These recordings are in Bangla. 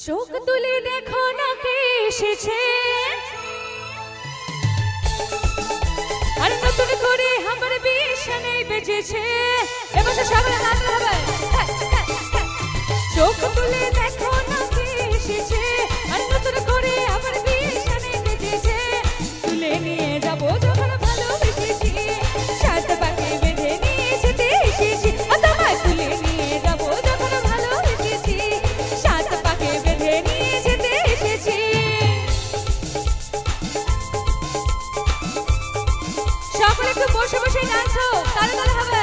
চোখ তুলে দেখো না কে এসেছে, আর নতুন করে আমার বিছানে বেজেছে। এবার সবাই হাত হবে, চোখ তুলে দেখো না কে এসেছে, আর নতুন করে আমার বিছানে বেজেছে। তুলে নিয়ে যাবো যখন ভালোবেসেছি, সাত পাকে বেঁধে নিয়ে যেতে এসেছি। তোমায় তুলে নিয়ে যাবো যখন ভালোবেসেছি, সাত পাকে বেঁধে নিয়ে যেতে এসেছি। সকলে একটু বসে বসে নাচো, তালে তালে হবে।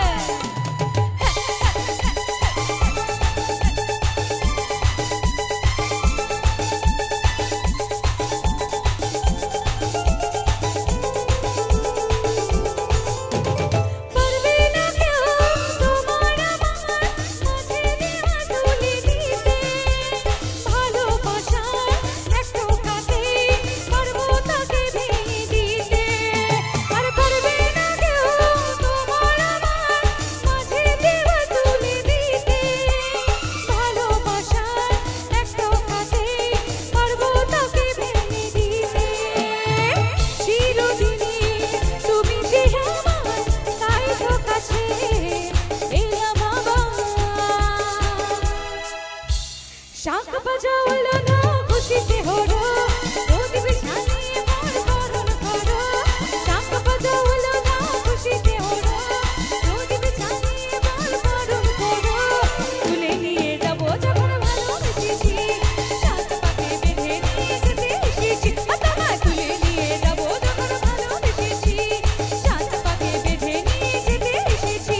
শাঁখ বাজাওলো না খুশিতে হরো, রোদ বিছানিয়ে মোর বরণ করো। শাঁখ বাজাওলো না খুশিতে হরো, রোদ বিছানিয়ে মোর বরণ করো। তুলে নিয়ে যাবো যখন ভালোবেসেছি, সাত পাকে বেঁধে নিয়ে যেতে এসেছি। তোমায় তুলে নিয়ে যাবো যখন ভালোবেসেছি, সাত পাকে বেঁধে নিয়ে যেতে এসেছি।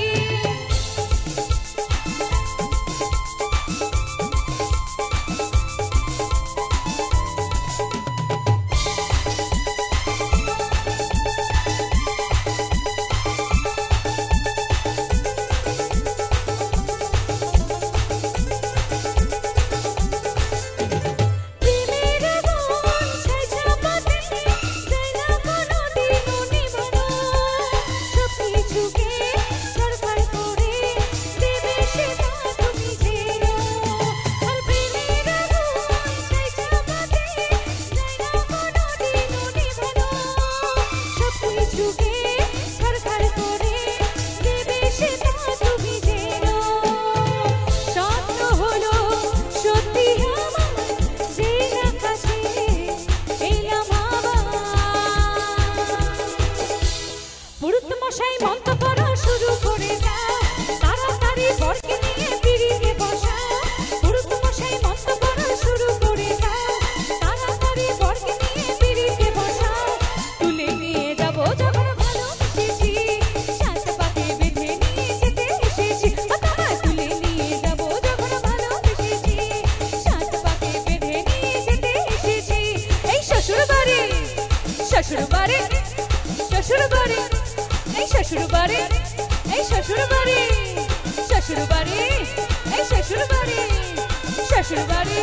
মশাই মন্ত্র পড়া শুরু করে দাও, তাড়াতাড়ি বরকে নিয়ে পিড়িতে বসাও। পুরুত মশাই মন্ত্র পড়া শুরু করে দাও, তাড়াতাড়ি বরকে নিয়ে পিড়িতে বসাও। তুলে নিয়ে যাবো যখন ভালোবেসেছি, সাত পাকে বেঁধে নিয়ে যেতে এসেছি। তোমায় তুলে নিয়ে যাবো যখন ভালোবেসেছি, সাত পাকে বেঁধে নিয়ে যেতে এসেছি। এই শ্বশুর বাড়ি, শ্বশুর বাড়ি, শ্বশুর বাড়ি, এই শ্বশুর বাড়ি, এই শ্বশুর বাড়ি, শ্বশুর বাড়ি, এই শ্বশুর বাড়ি, শ্বশুর বাড়ি।